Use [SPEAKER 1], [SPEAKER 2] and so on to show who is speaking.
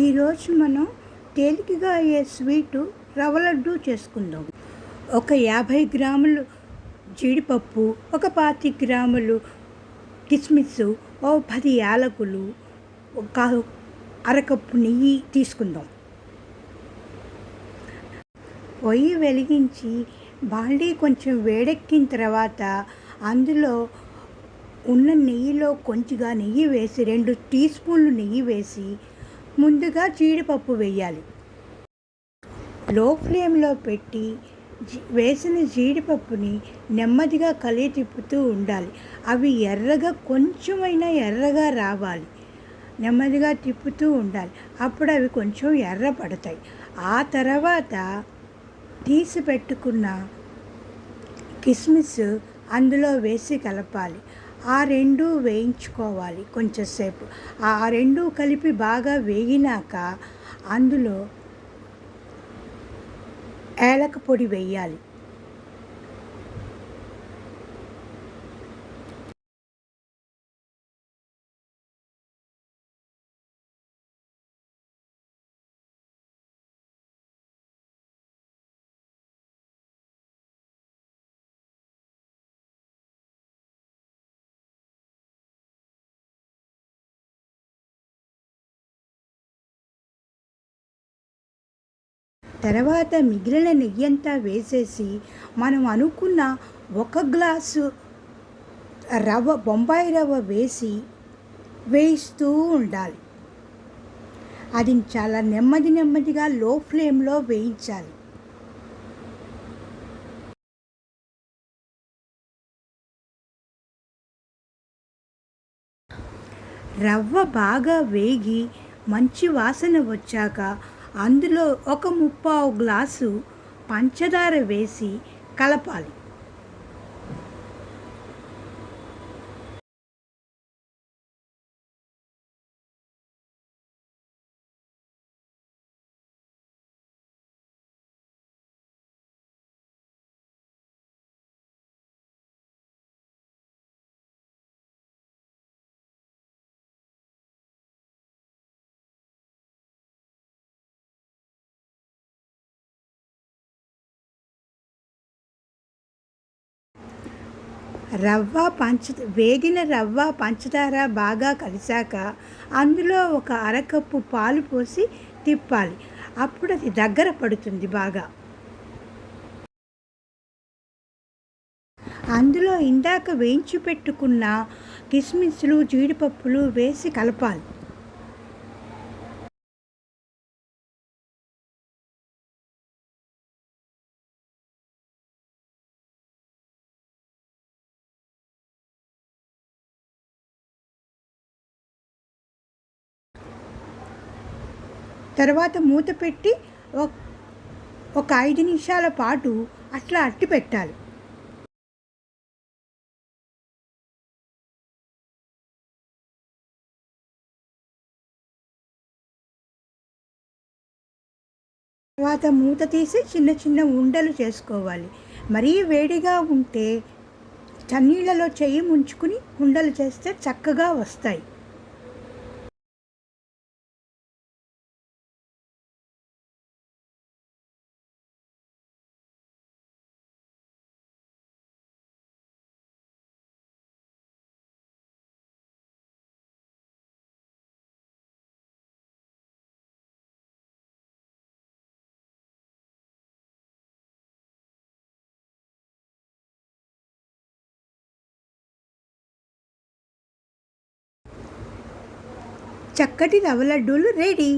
[SPEAKER 1] ఈరోజు మనం తేలికగా అయ్యే స్వీటు రవ్వ లడ్డు చేసుకుందాం. ఒక 50 గ్రాములు జీడిపప్పు, ఒక 25 గ్రాములు కిస్మిస్, ఓ 10 యాలకులు, ఒక అరకప్పు నెయ్యి తీసుకుందాం. పొయ్యి వెలిగించి బాండీ కొంచెం వేడెక్కిన తర్వాత అందులో ఉన్న నెయ్యిలో కొంచెంగా నెయ్యి వేసి 2 టీ స్పూన్లు నెయ్యి వేసి ముందుగా జీడిపప్పు వేయాలి. లో ఫ్లేమ్లో పెట్టి వేసిన జీడిపప్పుని నెమ్మదిగా తిప్పుతూ ఉండాలి. అవి కొంచెమైనా ఎర్రగా రావాలి. నెమ్మదిగా తిప్పుతూ ఉండాలి. అప్పుడు అవి కొంచెం ఎర్ర పడతాయి. ఆ తర్వాత తీసి పెట్టుకున్న కిస్మిస్ అందులో వేసి కలపాలి. ఆ రెండు వేయించుకోవాలి కొంచెంసేపు. ఆ రెండు కలిపి బాగా వేగినాక అందులో ఏలక పొడి వేయాలి. తర్వాత మిగిలిన నెయ్యంతా వేసేసి మనం అనుకున్న 1 గ్లాసు బొంబాయి రవ్వ వేసి వేయిస్తూ ఉండాలి. అది చాలా నెమ్మదిగా లో ఫ్లేమ్లో వేయించాలి. రవ్వ బాగా వేగి మంచి వాసన వచ్చాక అందులో ఒక 3/4 గ్లాసు పంచదార వేసి కలపాలి. వేగిన రవ్వ పంచదార బాగా కలిసాక అందులో ఒక అరకప్పు పాలు పోసి తిప్పాలి. అప్పుడు అది దగ్గర పడుతుంది బాగా. అందులో ఇందాక వేయించి పెట్టుకున్న కిస్మిస్లు, జీడిపప్పులు వేసి కలపాలి. తర్వాత మూత పెట్టి ఒక 5 నిమిషాల పాటు అట్లా అట్టి పెట్టాలి. తర్వాత మూత తీసి చిన్న ఉండలు చేసుకోవాలి. మరీ వేడిగా ఉంటే చన్నీళ్ళలో చెయ్యి ముంచుకుని ఉండలు చేస్తే చక్కగా వస్తాయి. చక్కటి రవ్వ లడ్డూలు రెడీ.